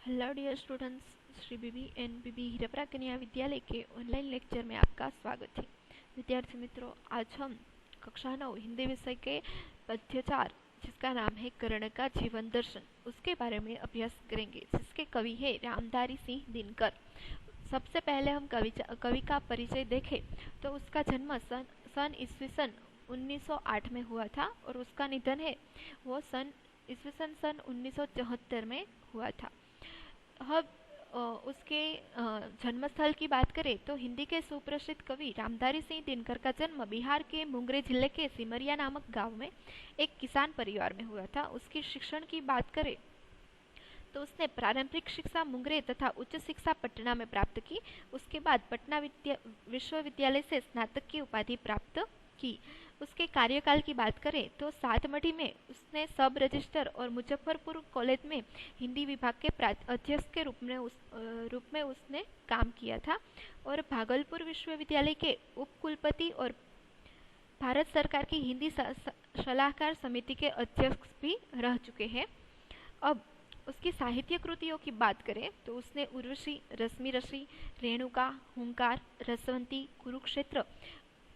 Hello dear students, Shri BB and BB Hirapara Kanya Vidyalaya के online lecture में आपका स्वागत है। विद्यार्थी मित्रों, आज हम कक्षा 9 हिंदी विषय के पद्य 4 जिसका नाम है कर्ण का जीवन दर्शन, उसके बारे में अभ्यास करेंगे, जिसके कवि है रामधारी सिंह दिनकर। सबसे पहले हम कवि का परिचय देखें तो उसका जन्म सन ईस्वी सन 1908 में हुआ था और उसका निधन है वो ईस्वी सन 1974 में हुआ था। अब उसके जन्मस्थल की बात करें तो हिंदी के सुप्रसिद्ध कवि रामधारी सिंह दिनकर का जन्म बिहार के मुंगेर जिले के सिमरिया नामक गांव में एक किसान परिवार में हुआ था। उसकी शिक्षण की बात करें तो उसने प्रारंभिक शिक्षा मुंगेर तथा उच्च शिक्षा पटना में प्राप्त की। उसके बाद पटना विश्वविद्यालय से स्नातक की उपाधि प्राप्त की। उसके कार्यकाल की बात करें तो सातमढ़ी में उसने सब रजिस्टर और मुजफ्फरपुर कॉलेज में हिंदी विभाग के अध्यक्ष के रूप में उसने काम किया था और भागलपुर विश्वविद्यालय के उप कुलपति और भारत सरकार की हिंदी सलाहकार समिति के अध्यक्ष भी रह चुके हैं। अब उसकी साहित्य कृतियों की बात करें तो उसने उर्वशी, रश्मि ऋषि, रेणुका, हुंकार, रसवंती, कुरुक्षेत्र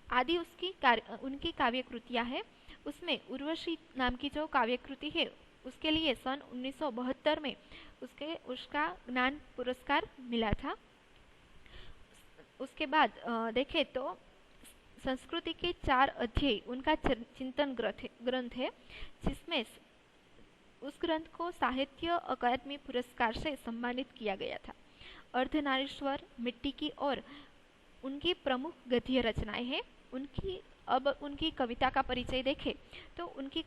आदि उनकी काव्य कृतियां हैं। उसमें उर्वशी नाम की जो काव्य कृति है उसके लिए सन 1972 में उसका ज्ञान पुरस्कार मिला था। उसके बाद देखें तो संस्कृति के 4 अध्याय उनका चिंतन ग्रंथ है, जिसमें उस ग्रंथ को साहित्य अकादमी पुरस्कार से सम्मानित किया गया था। अर्धनारीश्वर, मिट्टी की और उनकी प्रमुख गद्य रचनाएं हैं। उनकी कविता का परिचय देखें तो उनकी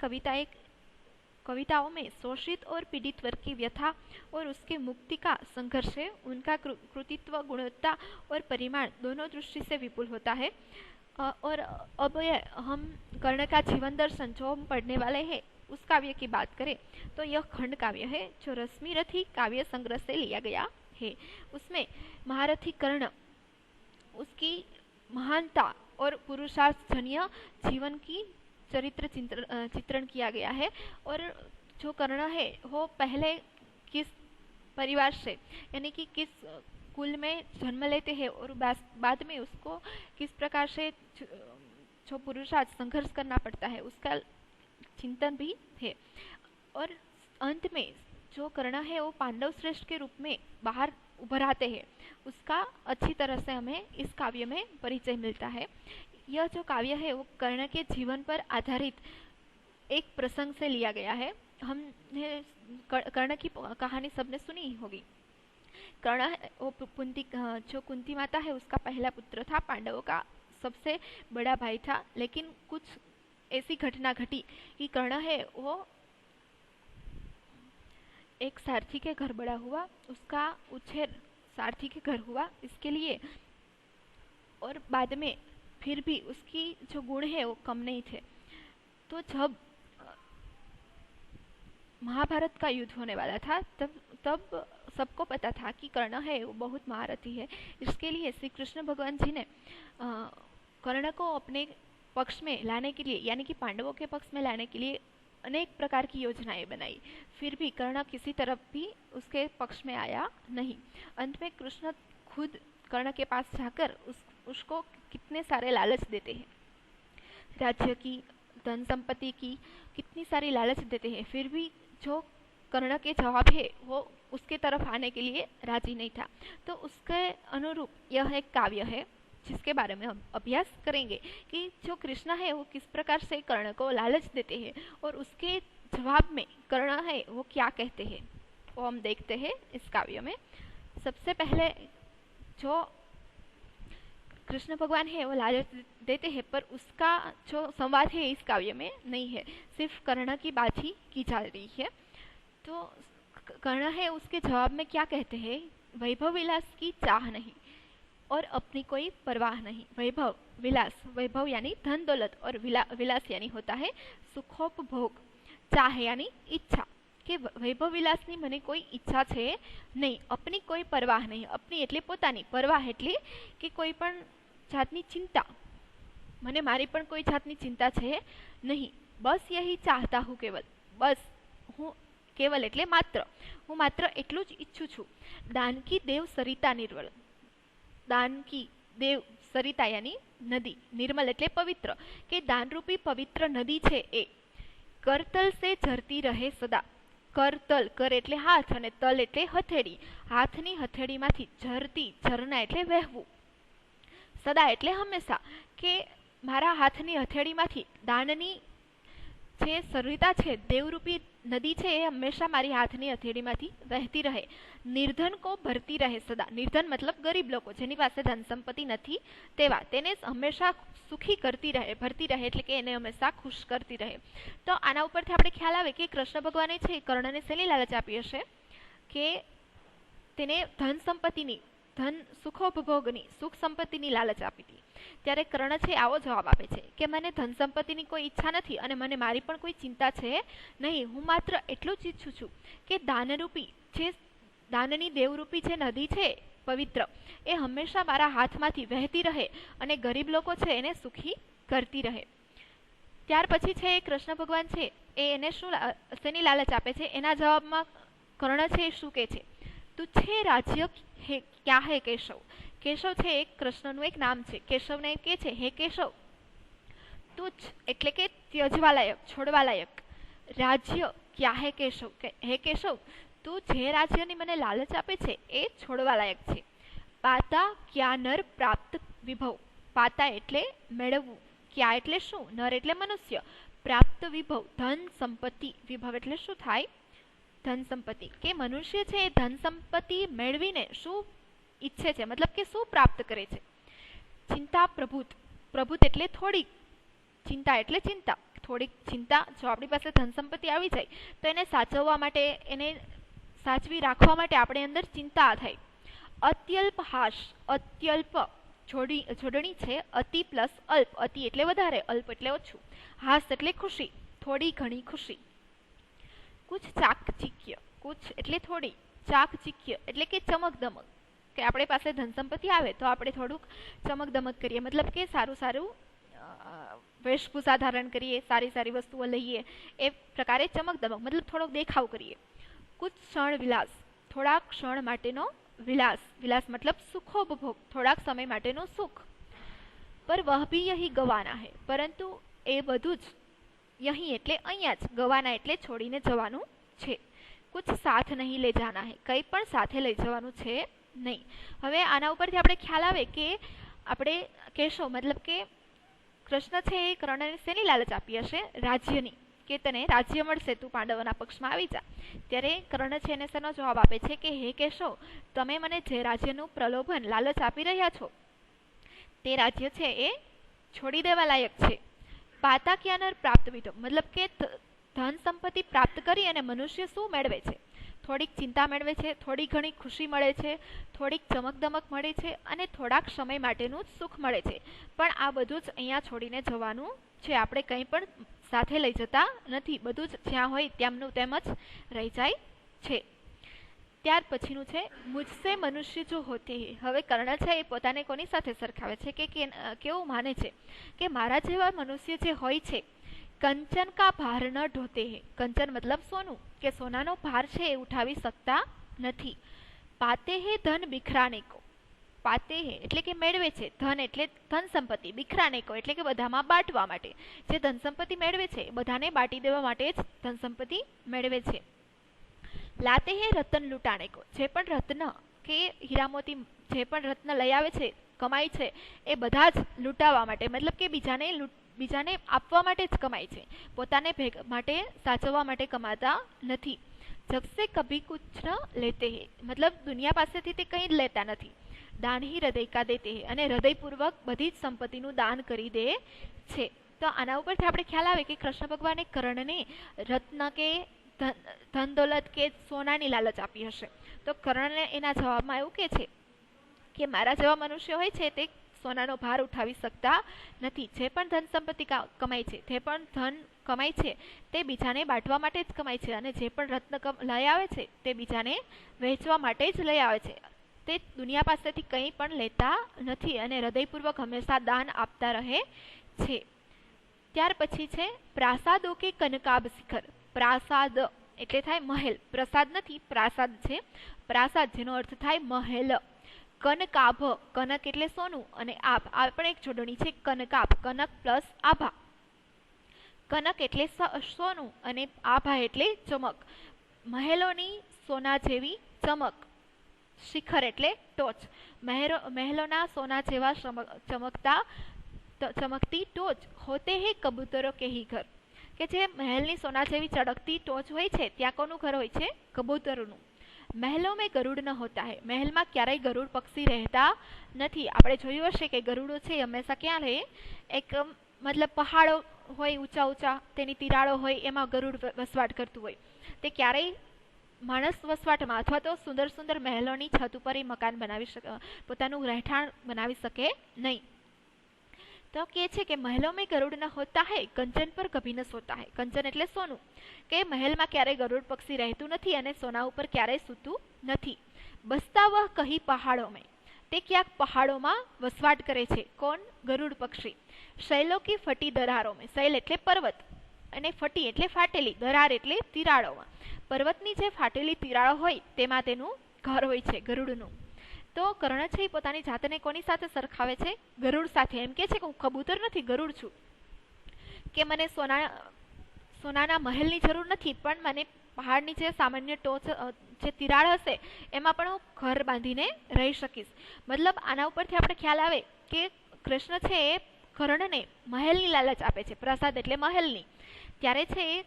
कविताओं में शोषित और पीड़ित वर्ग की व्यथा और उसके मुक्ति का संघर्ष है। उनका कृतित्व गुणवत्ता और परिमाण दोनों दृष्टि से विपुल होता है। और अब हम कर्ण का जीवन दर्शन जो हम पढ़ने वाले हैं उस काव्य की बात करें तो यह खंड काव्य है जो रश्मि रथी काव्य संग्रह से लिया गया है। उसमें महारथी कर्ण, उसकी महानता और पुरुषार्थजन्य जीवन की चित्रण किया गया है। और जो कर्ण है वो पहले किस परिवार से यानी कि किस कुल में जन्म लेते हैं और बाद में उसको किस प्रकार से जो पुरुषार्थ संघर्ष करना पड़ता है उसका चिंतन भी है। और अंत में जो कर्ण है वो पांडव श्रेष्ठ के रूप में बाहर उभर आते हैं, उसका अच्छी तरह से हमें इस काव्य में परिचय मिलता है। यह जो काव्य है वो कर्ण के जीवन पर आधारित एक प्रसंग से लिया गया है। हमने कर्ण की कहानी सबने सुनी ही होगी। कर्ण वो जो कुंती माता है उसका पहला पुत्र था, पांडवों का सबसे बड़ा भाई था। लेकिन कुछ ऐसी घटना घटी कि कर्ण है वो एक सारथी के घर बड़ा हुआ, उसका उछेर सारथी के घर हुआ इसके लिए, और बाद में फिर भी उसकी जो गुण है वो कम नहीं थे। तो जब महाभारत का युद्ध होने वाला था तब सबको पता था कि कर्ण है वो बहुत महारथी है। इसके लिए श्री कृष्ण भगवान जी ने कर्ण को अपने पक्ष में लाने के लिए यानी कि पांडवों के पक्ष में लाने के लिए अनेक प्रकार की योजनाएं बनाई। फिर भी कर्ण किसी तरफ भी उसके पक्ष में आया नहीं। अंत में कृष्ण खुद कर्ण के पास जाकर उसको कितने सारे लालच देते हैं, राज्य की, धन संपत्ति की कितनी सारी लालच देते हैं। फिर भी जो कर्ण के जवाब है वो उसके तरफ आने के लिए राजी नहीं था। तो उसके अनुरूप यह एक काव्य है जिसके बारे में हम अभ्यास करेंगे कि जो कृष्ण है वो किस प्रकार से कर्ण को लालच देते हैं और उसके जवाब में कर्ण है वो क्या कहते हैं वो हम देखते हैं इस काव्य में। सबसे पहले जो कृष्ण भगवान है वो लालच देते हैं, पर उसका जो संवाद है इस काव्य में नहीं है, सिर्फ कर्ण की बात ही की जा रही है। तो कर्ण है उसके जवाब में क्या कहते हैं, वैभव विलास की चाह नहीं और अपनी कोई परवाह नहीं। वैभव विलास, वैभव यानी धन दौलत और विलास यानी होता है सुखोपभोग। चाह यानी इच्छा કે વૈભવ વિલાસની મને કોઈ ઈચ્છા છે નહીં, अपनी कोई परवाह नहीं। अपनी એટલે પોતાની, परवाह એટલે કે કોઈ પણ જાતની चिंता, મને મારી પણ કોઈ જાતની चिंता છે नहीं। बस यही चाहता हूँ केवल, बस हूँ કેવલ એટલે માત્ર, હું માત્ર એટલું જ ઈચ્છું છું. દાનકી દેવ સરિતા નિર્મલ, દાનકી દેવ સરિતા યાની નદી, નિર્મલ એટલે પવિત્ર, કે દાનરૂપી પવિત્ર નદી છે એ કરતલ સે ઝરતી રહે સદા. કરતલ, કર એટલે હાથ અને તલ એટલે હથેળી, હાથની હથેળીમાંથી ઝરતી, ઝરણા એટલે વહેવું, સદા એટલે હંમેશા, કે મારા હાથની હથેળીમાંથી દાનની જે સરિતા છે, દેવરૂપી નદી છે એ હંમેશા મારી હાથની હથેળીમાંથી વહેતી રહે. નિર્ધન કો ભરતી રહે સદા, નિર્ધન મતલબ ગરીબ લોકો, જેની પાસે ધન સંપત્તિ નથી તેવા, તેને હંમેશા સુખી કરતી રહે, ભરતી રહે એટલે કે એને હંમેશા ખુશ કરતી રહે. તો આના ઉપરથી આપણે ખ્યાલ આવે કે કૃષ્ણ ભગવાને છે કર્ણને શેની લાલચ આપી હશે, કે તેને ધન સંપત્તિની, ધન સુખોપભોગની, સુખ સંપત્તિની લાલચ આપી હતી. ત્યારે કર્ણ છે આવો જવાબ આપે છે કે મને ધન સંપત્તિની કોઈ ઈચ્છા નથી અને મને મારી પણ કોઈ ચિંતા છે નહીં. હું માત્ર એટલું જ ઈચ્છું છું કે દાનરૂપી, જે દાનની દેવરૂપી જે નદી છે પવિત્ર, એ હંમેશા મારા હાથમાંથી વહેતી રહે અને ગરીબ લોકો છે એને સુખી કરતી રહે. ત્યાર પછી છે એ કૃષ્ણ ભગવાન છે એ એને શું શેની લાલચ આપે છે, એના જવાબમાં કર્ણ છે એ શું કહે છે, તુચ્છે રાજ્ય ક્યાં હે કેશવ. કેશવ છે એક કૃષ્ણનું એક નામ છે. કેશવને કે છે હે કેશવ, તુચ્છ એટલે કે ત્યજવા લાયક, છોડવા લાયક, રાજ્ય ક્યાં હે કેશવ, હે કેશવ તું જે રાજ્યની મને લાલચ આપે છે એ છોડવા લાયક છે. પાતા ક્યાં નર પ્રાપ્ત વિભવ, પાતા એટલે મેળવવું, ક્યાં એટલે શું, નર એટલે મનુષ્ય, પ્રાપ્ત વિભવ ધન સંપત્તિ, વિભવ એટલે શું થાય, ધન સંપત્તિ, કે મનુષ્ય છે એ ધન સંપત્તિ મેળવીને શું ઈચ્છે છે, મતલબ કે શું પ્રાપ્ત કરે છે. ચિંતા પ્રભુત, પ્રભુત એટલે થોડીક, ચિંતા એટલે ચિંતા, થોડીક ચિંતા, જો આપણી પાસે ધન સંપત્તિ આવી જાય તો એને સાચવવા માટે, એને સાચવી રાખવા માટે આપણે અંદર ચિંતા થાય. અત્યલ્પ હાશ, અત્યલ્પ જોડણી છે અતિ પ્લસ અલ્પ, અતિ એટલે વધારે, અલ્પ એટલે ઓછું, હાસ એટલે ખુશી, થોડી ઘણી ખુશી. કુછ ચાકચિક્ય, કુછ એટલે થોડી, ચાકચિક્ય એટલે કે ચમક દમક, કે આપણી પાસે ધન સંપત્તિ આવે તો આપણે થોડુંક ચમક દમક કરીએ, મતલબ કે સારું સારું વેશભૂષા ધારણ કરીએ, સારી સારી વસ્તુઓ લઈએ, એ પ્રકારે ચમક દમક મતલબ થોડોક દેખાવ કરીએ. કુછ ક્ષણ વિલાસ, થોડાક ક્ષણ માટેનો વિલાસ, વિલાસ મતલબ સુખોપભોગ, થોડાક સમય માટેનું સુખ. પર વહ ભી યહી ગવાના હે, પરંતુ એ બધું જ યહી એટલે અહીંયા જ, ગવાના એટલે છોડીને જવાનું છે. કુછ સાથ નહીં લે જાના હે, કંઈ પણ સાથે લઈ જવાનું છે નહીં. હવે આના ઉપરથી આપણે ખ્યાલ આવે કે આપણે કહેશો, મતલબ કે કૃષ્ણ છે એ કર્ણને શેની લાલચ આપી હશે, રાજ્યની, કે તને રાજ્ય મળશે, તું પાંડવોના પક્ષમાં આવી જા. ત્યારે કર્ણ છે એને શેનો જવાબ આપે છે કે હે કેશવ, તમે મને જે રાજ્યનું પ્રલોભન, લાલચ આપી રહ્યા છો તે રાજ્ય છે એ છોડી દેવા લાયક છે. પાતા ક્યાનર પ્રાપ્ત વિધો, મતલબ કે ધન સંપત્તિ પ્રાપ્ત કરી અને મનુષ્ય શું મેળવે છે, થોડીક ચિંતા મેળવે છે, થોડી ઘણી ખુશી મળે છે, થોડીક ચમકદમક મળે છે અને થોડાક સમય માટેનું સુખ મળે છે. પણ આ બધું જ અહીંયા છોડીને જવાનું છે, આપણે કંઈ પણ સાથે લઈ જતા નથી, બધું જ જ્યાં હોય તેમનું તેમ જ રહી જાય છે. ત્યાર પછીનું છે મુજસે મનુષ્ય જો હોતે હે. હવે કર્ણ છે એ પોતાને કોની સાથે સરખાવે છે કે કેવું માને છે કે મારા જેવા મનુષ્ય જે હોય છે, કંચન કા ભાર ન ઢોતે હે, કંચન મતલબ સોનું, કે સોનાનો ભાર છે એ ઉઠાવી શકતા નથી. પાતે હે ધન બિખરાને કો, પાતે હે એટલે કે મેળવે છે, ધન એટલે ધન સંપત્તિ, બિખરાને કો એટલે કે બધામાં બાંટવા માટે, જે ધન સંપત્તિ મેળવે છે બધાને બાંટી દેવા માટે જ ધન સંપત્તિ મેળવે છે. લાતે હે રતન લૂંટાને કો, જે પણ રત્ન કે હીરામોતી, જે પણ રત્ન લઈ આવે છે, કમાય છે, એ બધા જ લૂંટાવા માટે, મતલબ કે બીજાને આપવા માટે જ કમાય છે, પોતાને માટે સાચવવા માટે કમાતા નથી. જબસે કભી કુછ ન લેતે હે, મતલબ દુનિયા પાસેથી તે કંઈ જ લેતા નથી. દાન હી હૃદય કા દેતે હે, અને હૃદયપૂર્વક બધી જ સંપત્તિનું દાન કરી દે છે. તો આના ઉપરથી આપણે ખ્યાલ આવે કે કૃષ્ણ ભગવાને કર્ણને રત્ન કે ધન દોલત કે સોનાની લાલચ આપી હશે. તો કર્ણને એના જવાબમાં એવું કહે છે કે મારા જેવા મનુષ્ય હોય છે તે સોનાનો ભાર ઉઠાવી શકતા નથી. જે પણ ધન સંપત્તિ કમાય છે, જે પણ ધન કમાય છે તે બીજાને બાંટવા માટે જ કમાય છે, અને જે પણ રત્ન લઈ આવે છે તે બીજાને વહેંચવા માટે જ લઈ આવે છે. તે દુનિયા પાસેથી કંઈ પણ લેતા નથી અને હૃદયપૂર્વક હંમેશા દાન આપતા રહે છે. ત્યાર પછી છે પ્રાસાદો કે કનકાબ શિખર. પ્રાસાદ એટલે થાય મહેલ, પ્રસાદ નથી પ્રાસાદ છે, પ્રાસાદ જેનો અર્થ થાય મહેલ. કનકાભ, કનક એટલે સોનું અને આભ આ પણ એક જોડણી છે, કનકાભ, કનક પ્લસ આભા. કનક એટલે સોનું અને આભા એટલે ચમક. મહેલોની સોના જેવી ચમક. શિખર એટલે ટોચ. મહેલોના સોના જેવા ચમકતી ટોચ હોતે હે કબૂતરો કે હી ઘર, કે જે મહેલની સોના જેવી ચળકતી ટોચ હોય છે ત્યાં કોનું ઘર હોય છે? કબૂતરોનું. મહેલો મેં ગરુડ ન હોતા હે, મહેલમાં ક્યારેય ગરુડ પક્ષી રહેતા નથી. આપણે જોયું હશે કે ગરુડો છે હંમેશા ક્યાં રહે? એક મતલબ પહાડો હોય ઊંચા ઊંચા, તેની તિરાડો હોય, એમાં ગરુડ વસવાટ કરતું હોય. તે ક્યારેય માણસ વસવાટમાં અથવા તો સુંદર સુંદર મહેલોની છત ઉપર મકાન બનાવી શકે, પોતાનું રહેઠાણ બનાવી શકે નહીં. તો કહે છે કે મહેલો મેં ગરુડ ન હોતા હે, કંચન પર કભી ન સોતા હે. કંચન એટલે સોનું, કે મહેલમાં ક્યારેય ગરુડ પક્ષી રહેતું નથી અને સોના ઉપર ક્યારેય સૂતું નથી. બસતા વહ કહી પહાડો મેં, તે ક્યાંક પહાડોમાં વસવાટ કરે છે. કોણ? ગરુડ પક્ષી. શૈલો કી ફટી દરારો મેં, શૈલ એટલે પર્વત અને ફટી એટલે ફાટેલી, દરાર એટલે તિરાડોમાં. પર્વતની જે ફાટેલી તિરાડો હોય તેમાં તેનું ઘર હોય છે ગરુડનું. તો કર્ણ છે એ પોતાની જાતને કોની સાથે સરખાવે છે? ગરુડ સાથે. એમ કે છે કે હું કબૂતર નથી, ગરુડ છું, કે મને સોનાના મહેલની જરૂર નથી, પણ મને પહાડની જે સામાન્ય ટોચ જે તિરાડ હશે એમાં પણ હું ઘર બાંધીને રહી શકીશ. મતલબ આના ઉપરથી આપણે ખ્યાલ આવે કે કૃષ્ણ છે એ કર્ણને મહેલની લાલચ આપે છે, પ્રસાદ એટલે મહેલની. ત્યારે છે એ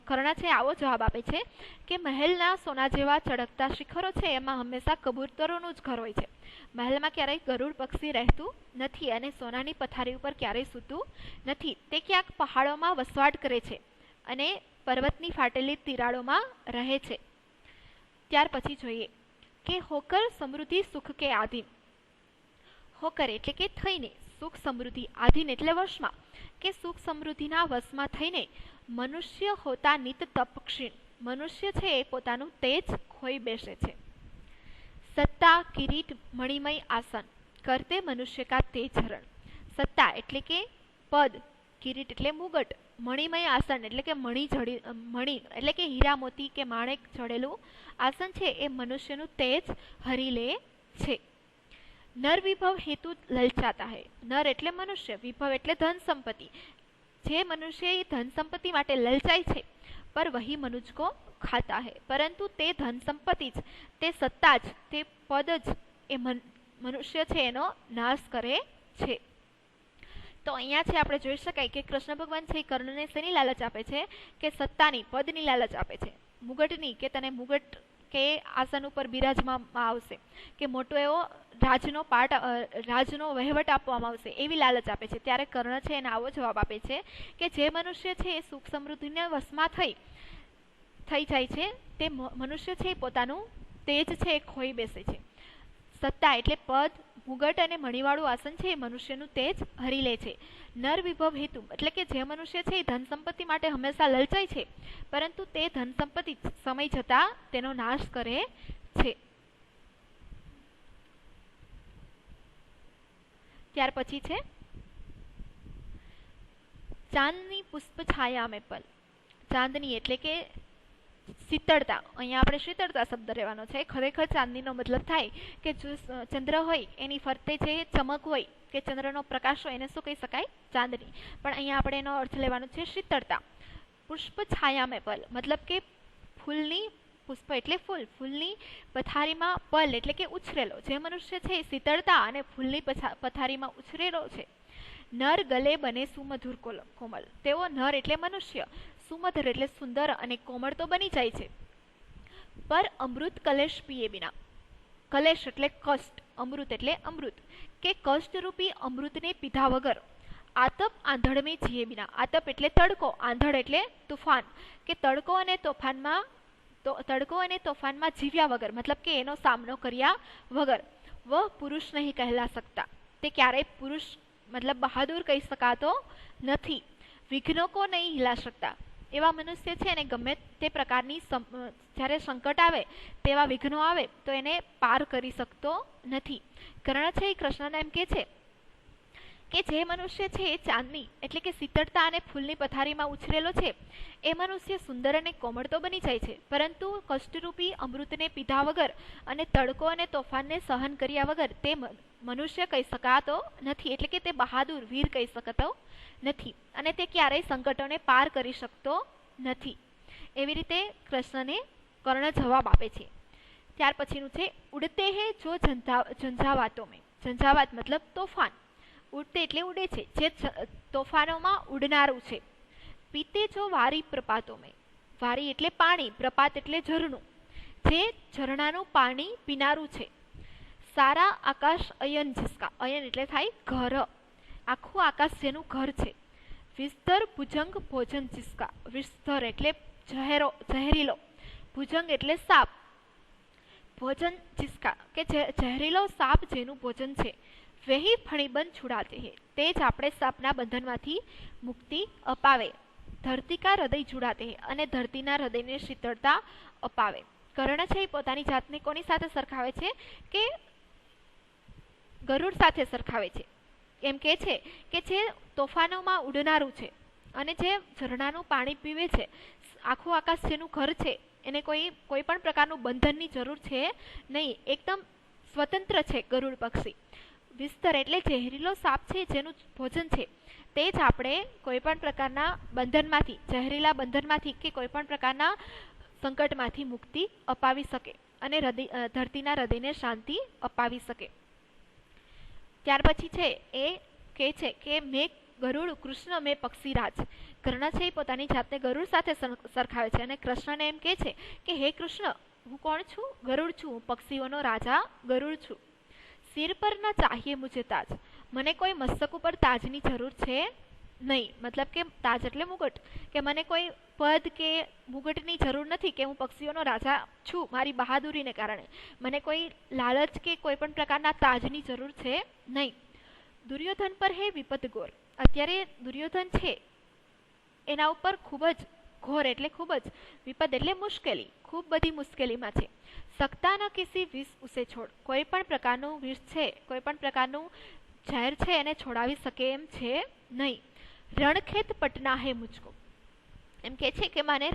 કર્ણ છે આવો જવાબ આપે છે કે મહેલના સોના જેવા ચળકતા શિખરો છે એમાં હંમેશા કબૂતરોનું જ ઘર હોય છે. મહેલમાં ક્યારેય ગરુડ પક્ષી રહેતું નથી અને સોનાની પથારી ઉપર ક્યારેય સૂતું નથી. તે ક્યાંક પહાડોમાં વસવાટ કરે છે અને પર્વતની ફાટેલી તિરાડોમાં રહે છે. ત્યાર પછી જોઈએ કે હોકર સમૃદ્ધિ સુખ કે આધીન. હોકર એટલે કે થઈને, સુખ સમૃદ્ધિ, આધીન એટલે વશમાં, કે સુખ સમૃદ્ધિના વશમાં થઈને મનુષ્ય હોતા નિત તપ ક્ષીણ, મનુષ્ય છે એ પોતાનું તેજ ખોઈ બેસે છે. સત્તા કિરીટ મણિમય આસન કરતે મનુષ્ય કા તેજ હરણ. સત્તા એટલે કે પદ, કિરીટ એટલે મુગટ, મણિમય આસન એટલે કે મણિ એટલે કે હીરા મોતી કે માણેક જડેલું આસન છે એ મનુષ્યનું તેજ હરી લે છે. નર વિભવ હેતુ લલચાતા હૈ. નર એટલે મનુષ્ય, વિભવ એટલે ધન સંપત્તિ. જે મનુષ્ય એ ધન સંપત્તિ માટે લલચાય છે, પર વહી મનુજ કો ખાતા હૈ, પરંતુ તે ધન સંપત્તિ જ, તે સત્તા જ, તે પદ જ એ મનુષ્ય છે એનો નાશ કરે છે. તો અહીંયા છે આપણે જોઈ શકાય કે કૃષ્ણ ભગવાન છે એ કર્ણને શેની લાલચ આપે છે? કે સત્તાની, પદની લાલચ આપે છે. મુગટની, કે તને મુગટ કે આસન ઉપર બિરાજવામાં આવશે, કે મોટો એવો રાજનો વહીવટ આપવામાં આવશે, એવી લાલચ આપે છે. ત્યારે કર્ણ છે એને આવો જવાબ આપે છે કે જે મનુષ્ય છે એ સુખ સમૃદ્ધિના વશમાં થઈ જાય છે, તે મનુષ્ય છે એ પોતાનું તેજ છે એ ખોઈ બેસે છે. સત્તા એટલે પદ, મુગટ અને મણિવાળું આસન છે એ મનુષ્યનું તેજ હરી લે છે. નર વિભવ હેતુ એટલે કે જે મનુષ્ય છે એ ધન સંપત્તિ માટે હંમેશા લલચાય છે, પરંતુ તે ધન સંપત્તિ સમય જતા તેનો નાશ કરે છે. ત્યાર પછી છે ચાંદની પુષ્પ છાયા મેં પલ. ચાંદની એટલે કે શીતળતા. અહીંયા આપણે શીતળતા શબ્દ રહેવાનો છે. ખરેખર ચાંદનીનો મતલબ થાય કે જો ચંદ્ર હોય એની ફરતે જે ચમક હોય કે ચંદ્રનો પ્રકાશ હોય એને શું કહી શકાય? ચાંદની. પણ અહીંયા આપણે એનો અર્થ લેવાનો છે શીતળતા. પુષ્પ છાયા મેં પલ મતલબ કે ફૂલની, પુષ્પ એટલે ફૂલ, ફૂલની પથારીમાં પલ એટલે કે ઉછરેલો. જે મનુષ્ય છે એ શીતળતા અને ફૂલની પથારીમાં ઉછરેલો છે. નર ગલે બને સુમધુર કોમલ. તેઓ નર એટલે મનુષ્ય, સુમધુર એટલે સુંદર અને કોમળ તો બની જાય છે, પર અમૃત કલેશ પીએ બિના. કલેશ એટલે કષ્ટ, અમૃત એટલે અમૃત, કે કષ્ટરૂપી અમૃતને પીધા વગર આતપ આંધળ મેં જીએ બિના. આતપ એટલે તડકો, આંધળ એટલે તુફાન, કે તડકો અને તોફાનમાં જીવ્યા વગર, મતલબ કે એનો સામનો કર્યા વગર. વહ પુરુષ નહીં કહેલા શકતા. તે ક્યારેય પુરુષ મતલબ બહાદુર કહી શકાતો નથી. વિઘ્નો કો નહીં હિલા શકતા. એવા મનુષ્ય છે એને ગમે તે પ્રકારની જ્યારે સંકટ આવે, તેવા વિઘ્નો આવે તો એને પાર કરી શકતો નથી. કર્ણ છે એ કૃષ્ણને એમ કે છે કે જે મનુષ્ય છે એ ચાંદની એટલે કે શીતળતા અને ફૂલની પથારીમાં ઉછરેલો છે એ મનુષ્ય સુંદર અને કોમળ તો બની જાય છે, પરંતુ કષ્ટરૂપી અમૃતને પીધા વગર અને તડકો અને તોફાનને સહન કર્યા વગર તે મનુષ્ય કહી શકાતો નથી, એટલે કે તે બહાદુર વીર કહી શકાતો નથી અને તે ક્યારેય સંકટોને પાર કરી શકતો નથી. એવી રીતે કૃષ્ણને કર્ણ જવાબ આપે છે. ત્યાર પછીનું છે ઉડતે હે જો ઝંઝાવાતો મેં. ઝંઝાવાત મતલબ તોફાન. ઉડતે એટલે ઉડે છે, જે તોફાનોમાં ઉડનારું છે. પીતે જો વારી પ્રપાતો મેં. વારી એટલે પાણી, પ્રપાત એટલે ઝરણું, જે ઝરણાનું પાણી પીનારું છે. સારા આકાશ અયન જિસકા. અયન એટલે થાય ઘર, આખું આકાશ જેનું ઘર છે. વિસ્તર ભુજંગ ભોજન જિસકા. વિસ્તર એટલે ઝહેરીલો, ભુજંગ એટલે સાપ, ભોજન જિસકા કે ઝહેરીલો સાપ જેનું ભોજન છે. વહી ફણીબંધ છુડાતે હે. તે જ આપણે સાપના બંધનમાંથી મુક્તિ અપાવે. ધરતી કા હૃદય છુડાતે હે. અને ધરતીના હૃદયને શીતળતા અપાવે. કર્ણ છે એ પોતાની જાતને કોની સાથે સરખાવે છે કે ગરુડ સાથે સરખાવે છે. એમ કે છે કે જે તોફાનોમાં ઉડનારું છે અને જે ઝરણાનું પાણી પીવે છે, આખું આકાશ જેનું ઘર છે, એને કોઈ પણ પ્રકારનું બંધનની જરૂર છે નહીં, એકદમ સ્વતંત્ર છે ગરુડ પક્ષી. વિસ્તર એટલે ઝેરીલો સાપ છે જેનું ભોજન છે. તે જ આપણે કોઈ પણ પ્રકારના બંધનમાંથી, ઝેરીલા બંધનમાંથી કે કોઈ પણ પ્રકારના સંકટમાંથી મુક્તિ અપાવી શકે અને ધરતીના હૃદયને શાંતિ અપાવી શકે. ત્યાર પછી છે એ કહે છે કે મેં ગરુડ કૃષ્ણ મેં પક્ષીરાજ. કર્ણ છે એ પોતાની જાતને ગરુડ સાથે સરખાવે છે અને કૃષ્ણને એમ કહે છે કે હે કૃષ્ણ, હું કોણ છું? ગરુડ છું, હું પક્ષીઓનો રાજા ગરુડ છું. સિર પર ન ચાહીએ મુજે તાજ. મને કોઈ મસ્તક ઉપર તાજની જરૂર છે નહીં. મતલબ કે તાજ એટલે મુગટ, કે મને કોઈ પદ કે મુગટની જરૂર નથી, કે હું પક્ષીઓનો રાજા છું મારી બહાદુરીને કારણે. મને કોઈ લાલચ કે કોઈ પણ પ્રકારના તાજની જરૂર છે નહીં. દુર્યોધન પર હે વિપદ ઘોર. અત્યારે દુર્યોધન છે એના ઉપર ખૂબ જ ઘોર એટલે ખૂબ જ, વિપદ એટલે મુશ્કેલી, ખૂબ બધી મુશ્કેલીમાં છે. સત્તા ન કિસી વિષ ઉસે છોડ. કોઈ પણ પ્રકારનું વિષ છે, કોઈ પણ પ્રકારનું ઝેર છે એને છોડાવી શકે એમ છે નહીં. રણખેત પટના હે મુજકો. એમ કે છે કે મને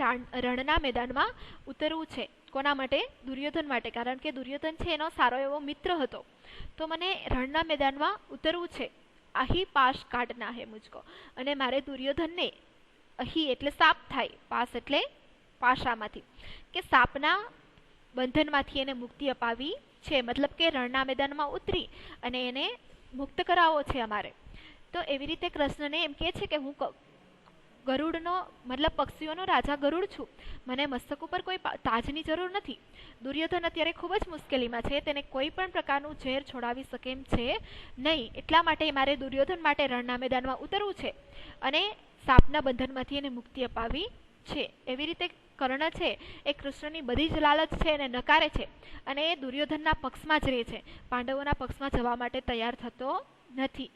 રણના મેદાનમાં ઉતરવું છે. કોના માટે? દુર્યોધન માટે. કારણ કે દુર્યોધન છે એનો સારો એવો મિત્ર હતો. તો મને રણના મેદાનમાં ઉતરવું છે. અહીં પાશ કાઢના હે મુજકો. અને મારે દુર્યોધનને, અહીં એટલે સાપ થાય, પાસ એટલે પાશામાંથી, કે સાપના બંધનમાંથી એને મુક્તિ અપાવી છે. મતલબ કે રણના મેદાનમાં ઉતરી અને એને મુક્ત કરાવવો છે અમારે. તો એવી રીતે કૃષ્ણને એમ કહે છે કે હું ગરુડનો મતલબ પક્ષીઓનો રાજા ગરુડ છું, મને મસ્તક ઉપર કોઈ તાજની જરૂર નથી. દુર્યોધન અત્યારે ખૂબ જ મુશ્કેલીમાં છે, તેને કોઈ પણ પ્રકારનું ઝેર છોડાવી શકે એમ છે નહીં. એટલા માટે મારે દુર્યોધન માટે રણના મેદાનમાં ઉતરવું છે અને સાપના બંધનમાંથી એને મુક્તિ અપાવી છે. એવી રીતે કર્ણ છે એ કૃષ્ણની બધી જ લાલચ છે એને નકારે છે અને એ દુર્યોધનના પક્ષમાં જ રહે છે. પાંડવોના પક્ષમાં જવા માટે તૈયાર થતો નથી.